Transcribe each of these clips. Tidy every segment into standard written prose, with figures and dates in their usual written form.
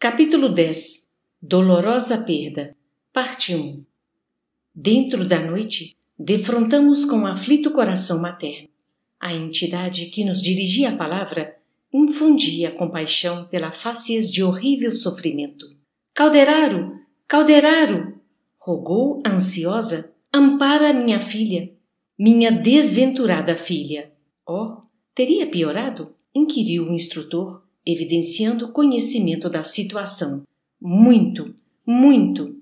Capítulo 10. Dolorosa perda. Parte 1. Dentro da noite, defrontamos com aflito coração materno. A entidade que nos dirigia a palavra infundia compaixão pela facies de horrível sofrimento. Calderaro! Calderaro! Rogou, ansiosa, ampara minha filha, minha desventurada filha. Oh, teria piorado? Inquiriu o instrutor, evidenciando conhecimento da situação. Muito, muito!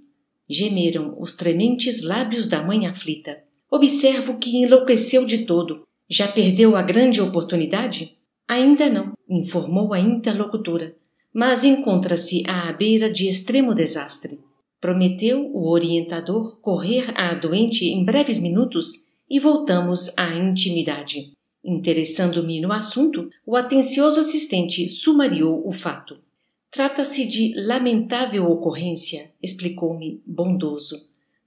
Gemeram os trementes lábios da mãe aflita. Observo que enlouqueceu de todo. Já perdeu a grande oportunidade? Ainda não, informou a interlocutora, mas encontra-se à beira de extremo desastre. Prometeu o orientador correr à doente em breves minutos e voltamos à intimidade. Interessando-me no assunto, o atencioso assistente sumariou o fato. Trata-se de lamentável ocorrência, explicou-me bondoso,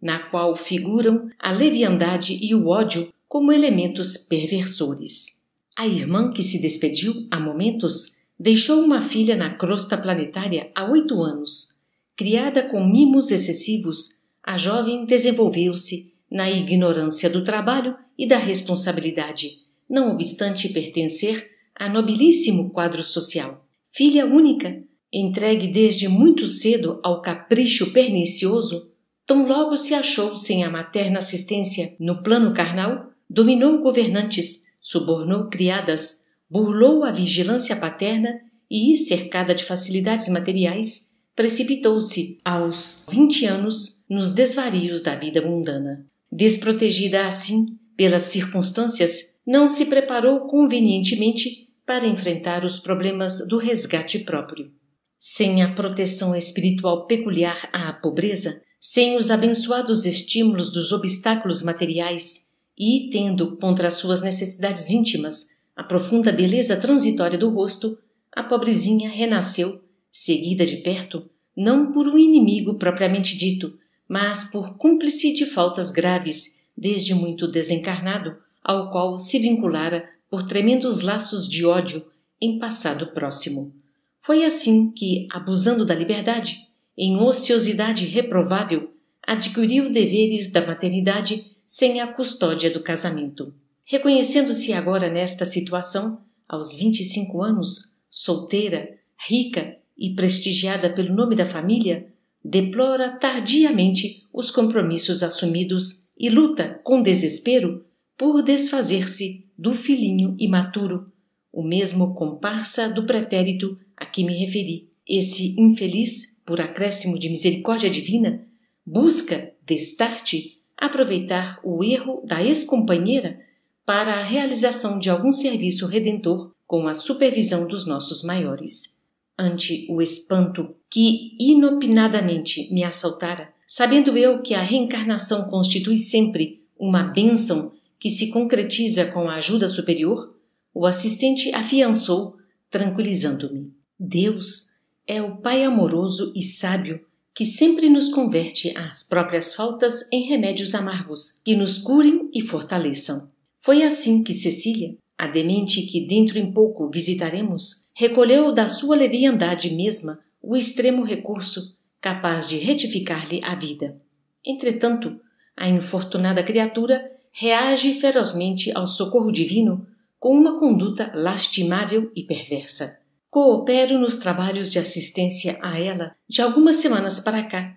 na qual figuram a leviandade e o ódio como elementos perversores. A irmã que se despediu, há momentos, deixou uma filha na crosta planetária há 8 anos. Criada com mimos excessivos, a jovem desenvolveu-se na ignorância do trabalho e da responsabilidade, não obstante pertencer a nobilíssimo quadro social. Filha única, entregue desde muito cedo ao capricho pernicioso, tão logo se achou sem a materna assistência no plano carnal, dominou governantes, subornou criadas, burlou a vigilância paterna e, cercada de facilidades materiais, precipitou-se, aos 20 anos, nos desvarios da vida mundana. Desprotegida assim pelas circunstâncias, não se preparou convenientemente para enfrentar os problemas do resgate próprio. Sem a proteção espiritual peculiar à pobreza, sem os abençoados estímulos dos obstáculos materiais e, tendo contra suas necessidades íntimas a profunda beleza transitória do rosto, a pobrezinha renasceu, seguida de perto, não por um inimigo propriamente dito, mas por cúmplice de faltas graves, desde muito desencarnado, ao qual se vinculara por tremendos laços de ódio em passado próximo. Foi assim que, abusando da liberdade, em ociosidade reprovável, adquiriu deveres da maternidade sem a custódia do casamento. Reconhecendo-se agora nesta situação, aos 25 anos, solteira, rica e prestigiada pelo nome da família, deplora tardiamente os compromissos assumidos e luta, com desespero, por desfazer-se do filhinho imaturo, o mesmo comparsa do pretérito a que me referi. Esse infeliz, por acréscimo de misericórdia divina, busca, destarte, aproveitar o erro da ex-companheira para a realização de algum serviço redentor com a supervisão dos nossos maiores. Ante o espanto que inopinadamente me assaltara, sabendo eu que a reencarnação constitui sempre uma bênção que se concretiza com a ajuda superior, o assistente afiançou, tranquilizando-me. Deus é o Pai amoroso e sábio que sempre nos converte às próprias faltas em remédios amargos que nos curem e fortaleçam. Foi assim que Cecília, a demente que dentro em pouco visitaremos, recolheu da sua leviandade mesma o extremo recurso capaz de retificar-lhe a vida. Entretanto, a infortunada criatura reage ferozmente ao socorro divino com uma conduta lastimável e perversa. Coopero nos trabalhos de assistência a ela de algumas semanas para cá,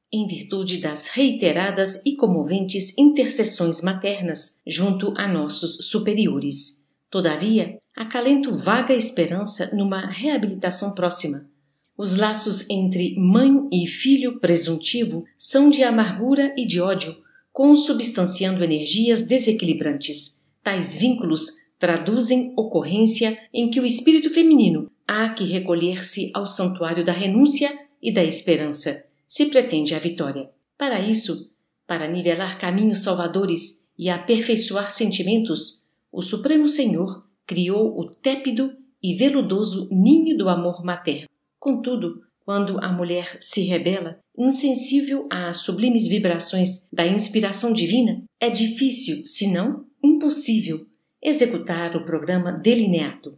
em virtude das reiteradas e comoventes intercessões maternas junto a nossos superiores. Todavia, acalento vaga esperança numa reabilitação próxima. Os laços entre mãe e filho presuntivo são de amargura e de ódio, consubstanciando energias desequilibrantes. Tais vínculos traduzem ocorrência em que o espírito feminino há que recolher-se ao santuário da renúncia e da esperança, se pretende a vitória. Para isso, para nivelar caminhos salvadores e aperfeiçoar sentimentos, o Supremo Senhor criou o tépido e veludoso ninho do amor materno. Contudo, quando a mulher se rebela, insensível às sublimes vibrações da inspiração divina, é difícil, se não impossível, executar o programa delineado.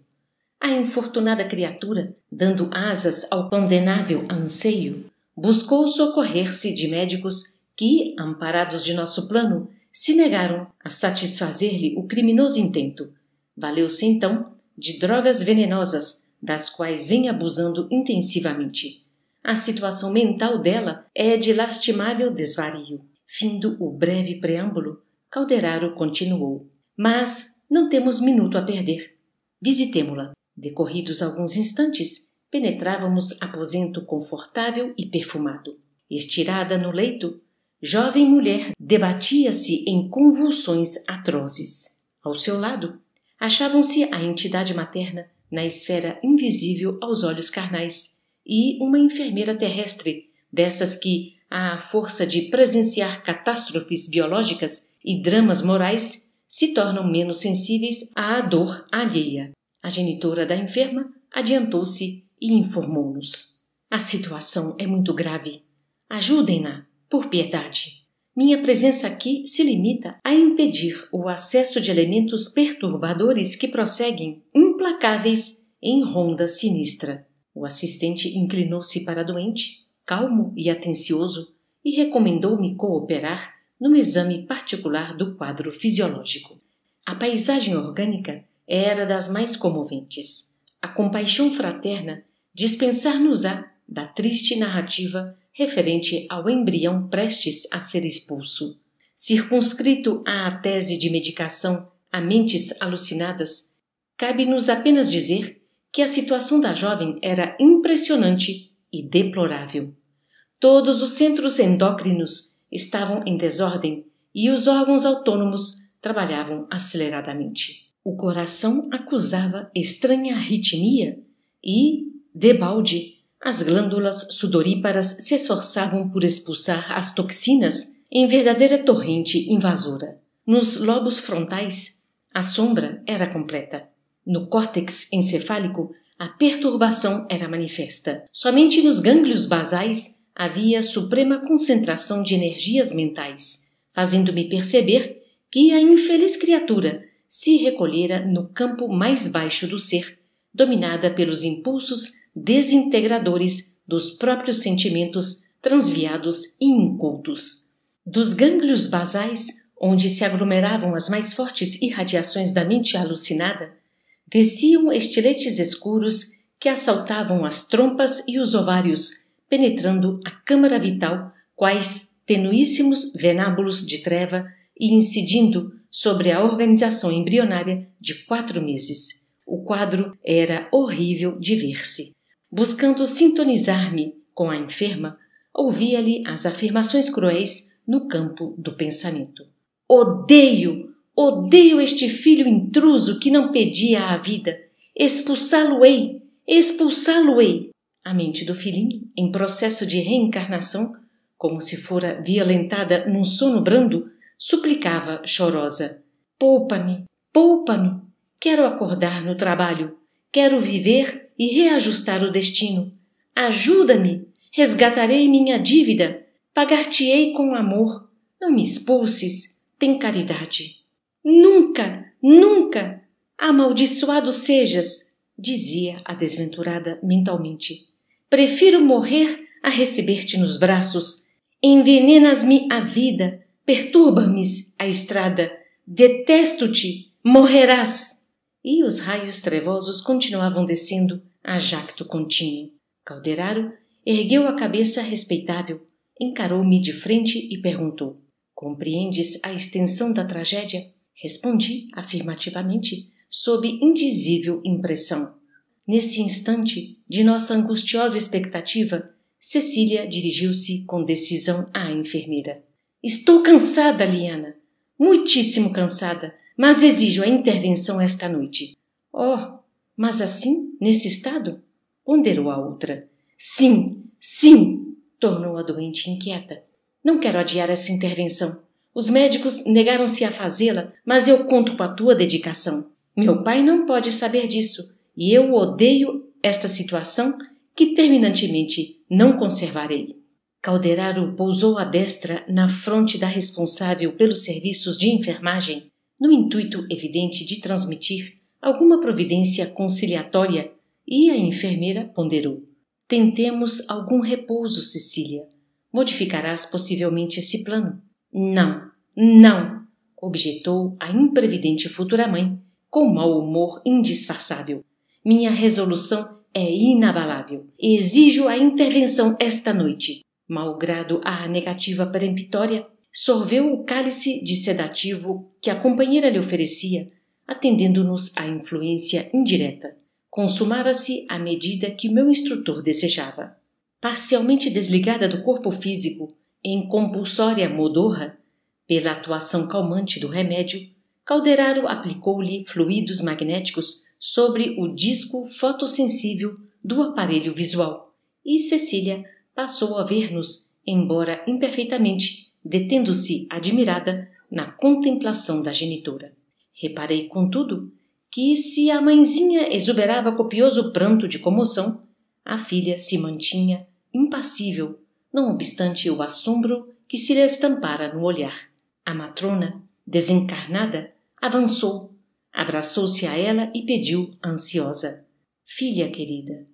A infortunada criatura, dando asas ao condenável anseio, buscou socorrer-se de médicos que, amparados de nosso plano, se negaram a satisfazer-lhe o criminoso intento. Valeu-se, então, de drogas venenosas, das quais vem abusando intensivamente. A situação mental dela é de lastimável desvario. Findo o breve preâmbulo, Calderaro continuou. Mas não temos minuto a perder. Visitemo-la. Decorridos alguns instantes, penetrávamos aposento confortável e perfumado. Estirada no leito, jovem mulher debatia-se em convulsões atrozes. Ao seu lado, achavam-se a entidade materna na esfera invisível aos olhos carnais e uma enfermeira terrestre, dessas que, à força de presenciar catástrofes biológicas e dramas morais, se tornam menos sensíveis à dor alheia. A genitora da enferma adiantou-se e informou-nos. A situação é muito grave. Ajudem-na, por piedade. Minha presença aqui se limita a impedir o acesso de elementos perturbadores que prosseguem, implacáveis, em ronda sinistra. O assistente inclinou-se para a doente, calmo e atencioso, e recomendou-me cooperar no exame particular do quadro fisiológico. A paisagem orgânica era das mais comoventes. A compaixão fraterna dispensar-nos-á da triste narrativa referente ao embrião prestes a ser expulso. Circunscrito à tese de medicação a mentes alucinadas, cabe-nos apenas dizer que a situação da jovem era impressionante e deplorável. Todos os centros endócrinos estavam em desordem e os órgãos autônomos trabalhavam aceleradamente. O coração acusava estranha arritmia e, debalde, as glândulas sudoríparas se esforçavam por expulsar as toxinas em verdadeira torrente invasora. Nos lobos frontais, a sombra era completa. No córtex encefálico, a perturbação era manifesta. Somente nos gânglios basais havia suprema concentração de energias mentais, fazendo-me perceber que a infeliz criatura se recolhera no campo mais baixo do ser, dominada pelos impulsos desintegradores dos próprios sentimentos transviados e incultos. Dos gânglios basais, onde se aglomeravam as mais fortes irradiações da mente alucinada, desciam estiletes escuros que assaltavam as trompas e os ovários, penetrando a câmara vital, quais tenuíssimos venábulos de treva e incidindo sobre a organização embrionária de 4 meses. O quadro era horrível de ver-se. Buscando sintonizar-me com a enferma, ouvia-lhe as afirmações cruéis no campo do pensamento. Odeio este filho intruso que não pedia a vida. Expulsá-lo-ei! A mente do filhinho, em processo de reencarnação, como se fora violentada num sono brando, suplicava chorosa. Poupa-me! Quero acordar no trabalho. Quero viver e reajustar o destino. Ajuda-me! Resgatarei minha dívida. Pagar-te-ei com amor. Não me expulses. Tem caridade. Nunca! Amaldiçoado sejas, dizia a desventurada mentalmente. Prefiro morrer a receber-te nos braços. Envenenas-me a vida, perturba-me a estrada. Detesto-te, morrerás. E os raios trevosos continuavam descendo a jacto contínuo. Calderaro ergueu a cabeça respeitável, encarou-me de frente e perguntou: compreendes a extensão da tragédia? Respondi afirmativamente, sob indizível impressão. Nesse instante de nossa angustiosa expectativa, Cecília dirigiu-se com decisão à enfermeira. Estou cansada, Liana, muitíssimo cansada, mas exijo a intervenção esta noite. Oh, mas assim, nesse estado? Ponderou a outra. Sim, tornou a doente inquieta. Não quero adiar essa intervenção. Os médicos negaram-se a fazê-la, mas eu conto com a tua dedicação. Meu pai não pode saber disso, e eu odeio esta situação que terminantemente não conservarei. Calderaro pousou a destra na fronte da responsável pelos serviços de enfermagem, no intuito evidente de transmitir, alguma providência conciliatória e a enfermeira ponderou. Tentemos algum repouso, Cecília. Modificarás possivelmente esse plano? Não, não, objetou a imprevidente futura mãe, com mau humor indisfarçável. Minha resolução é inabalável. Exijo a intervenção esta noite. Malgrado a negativa peremptória, sorveu o cálice de sedativo que a companheira lhe oferecia, atendendo-nos à influência indireta. Consumara-se à medida que meu instrutor desejava. Parcialmente desligada do corpo físico, em compulsória modorra, pela atuação calmante do remédio, Calderaro aplicou-lhe fluidos magnéticos sobre o disco fotossensível do aparelho visual, e Cecília passou a ver-nos, embora imperfeitamente, detendo-se admirada na contemplação da genitora. Reparei, contudo, que se a mãezinha exuberava copioso pranto de comoção, a filha se mantinha impassível, não obstante o assombro que se lhe estampara no olhar. A matrona, desencarnada, avançou, abraçou-se a ela e pediu, ansiosa: Filha querida,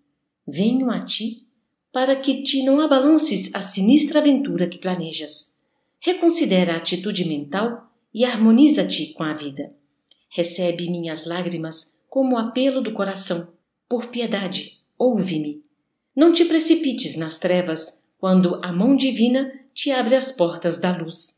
venho a ti para que te não abalances a sinistra aventura que planejas. Reconsidera a atitude mental e harmoniza-te com a vida. Recebe minhas lágrimas como apelo do coração. Por piedade, ouve-me. Não te precipites nas trevas quando a mão divina te abre as portas da luz.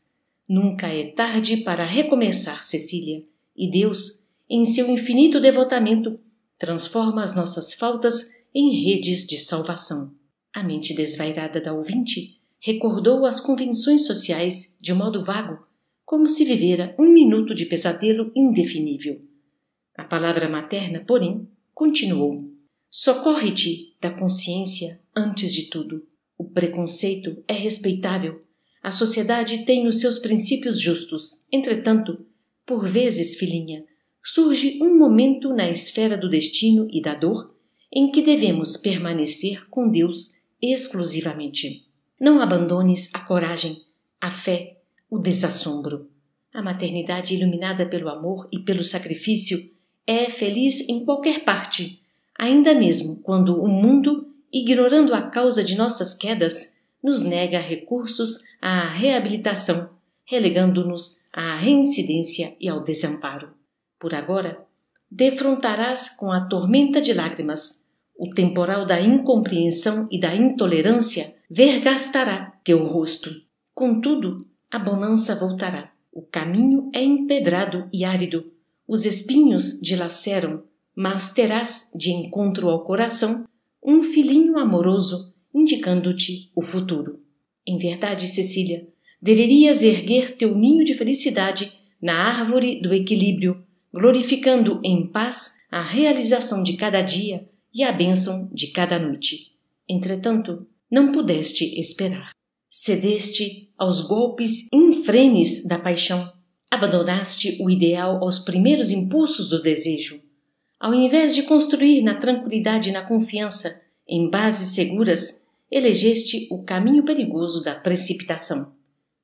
Nunca é tarde para recomeçar, Cecília, e Deus, em seu infinito devotamento, transforma as nossas faltas em redes de salvação. A mente desvairada da ouvinte recordou as convenções sociais de modo vago, como se vivera um minuto de pesadelo indefinível. A palavra materna, porém, continuou: socorre-te da consciência antes de tudo. O preconceito é respeitável. A sociedade tem os seus princípios justos. Entretanto, por vezes, filhinha, surge um momento na esfera do destino e da dor em que devemos permanecer com Deus exclusivamente. Não abandones a coragem, a fé, o desassombro. A maternidade iluminada pelo amor e pelo sacrifício é feliz em qualquer parte, ainda mesmo quando o mundo, ignorando a causa de nossas quedas, nos nega recursos à reabilitação, relegando-nos à reincidência e ao desamparo. Por agora, defrontarás com a tormenta de lágrimas. O temporal da incompreensão e da intolerância vergastará teu rosto. Contudo, a bonança voltará. O caminho é empedrado e árido. Os espinhos dilaceram, mas terás de encontro ao coração um filhinho amoroso indicando-te o futuro. Em verdade, Cecília, deverias erguer teu ninho de felicidade na árvore do equilíbrio, glorificando em paz a realização de cada dia e a bênção de cada noite. Entretanto, não pudeste esperar. Cedeste aos golpes infrenes da paixão. Abandonaste o ideal aos primeiros impulsos do desejo. Ao invés de construir na tranquilidade e na confiança, em bases seguras, elegeste o caminho perigoso da precipitação.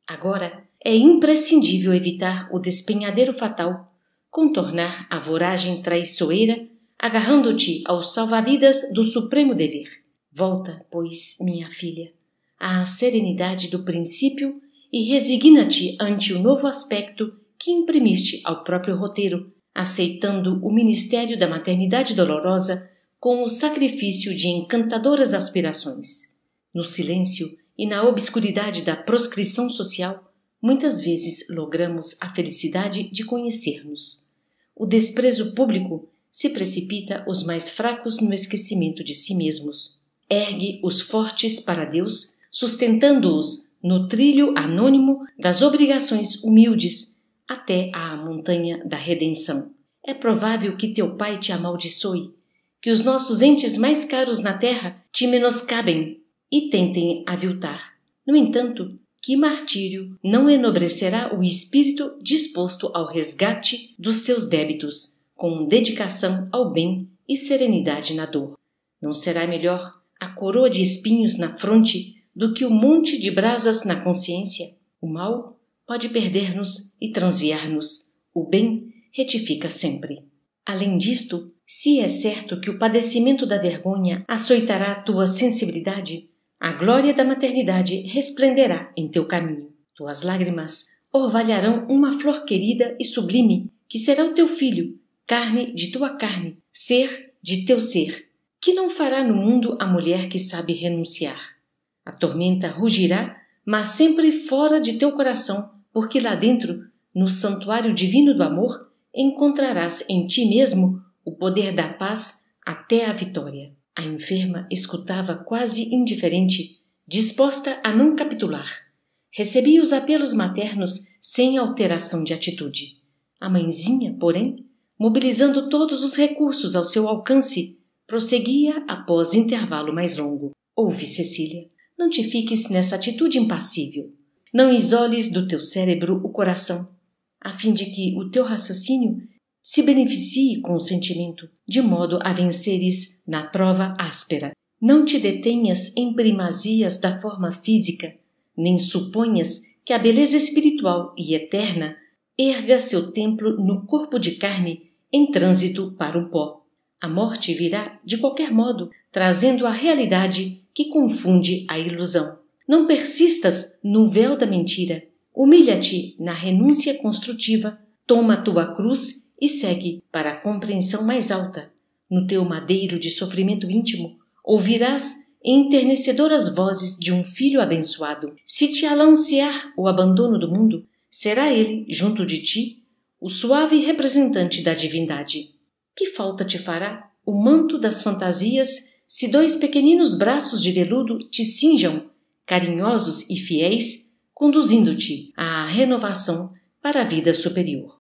Agora é imprescindível evitar o despenhadeiro fatal, contornar a voragem traiçoeira, agarrando-te aos salva-vidas do supremo dever. Volta, pois, minha filha, à serenidade do princípio e resigna-te ante o novo aspecto que imprimiste ao próprio roteiro, aceitando o ministério da maternidade dolorosa com o sacrifício de encantadoras aspirações. No silêncio e na obscuridade da proscrição social, muitas vezes logramos a felicidade de conhecer-nos. O desprezo público se precipita os mais fracos no esquecimento de si mesmos. Ergue os fortes para Deus, sustentando-os no trilho anônimo das obrigações humildes até à montanha da redenção. É provável que teu pai te amaldiçoe, que os nossos entes mais caros na terra te menoscabem e tentem aviltar. No entanto, que martírio não enobrecerá o espírito disposto ao resgate dos seus débitos, com dedicação ao bem e serenidade na dor? Não será melhor a coroa de espinhos na fronte do que o monte de brasas na consciência? O mal pode perder-nos e transviar-nos. O bem retifica sempre. Além disto, se é certo que o padecimento da vergonha açoitará tua sensibilidade, a glória da maternidade resplenderá em teu caminho. Tuas lágrimas orvalharão uma flor querida e sublime, que será o teu filho, carne de tua carne, ser de teu ser, que não fará no mundo a mulher que sabe renunciar. A tormenta rugirá, mas sempre fora de teu coração, porque lá dentro, no santuário divino do amor, encontrarás em ti mesmo o poder da paz até a vitória. A enferma escutava quase indiferente, disposta a não capitular. Recebia os apelos maternos sem alteração de atitude. A mãezinha, porém, mobilizando todos os recursos ao seu alcance, prosseguia após intervalo mais longo. Ouve, Cecília, não te fiques nessa atitude impassível. Não isoles do teu cérebro o coração, a fim de que o teu raciocínio se beneficie com o sentimento, de modo a venceres na prova áspera. Não te detenhas em primazias da forma física, nem suponhas que a beleza espiritual e eterna erga seu templo no corpo de carne em trânsito para o pó. A morte virá de qualquer modo, trazendo a realidade que confunde a ilusão. Não persistas no véu da mentira. Humilha-te na renúncia construtiva, toma tua cruz e segue para a compreensão mais alta. No teu madeiro de sofrimento íntimo, ouvirás enternecedoras vozes de um filho abençoado. Se te alancear o abandono do mundo, será ele, junto de ti, o suave representante da divindade. Que falta te fará o manto das fantasias se dois pequeninos braços de veludo te cinjam, carinhosos e fiéis, conduzindo-te à renovação para a vida superior?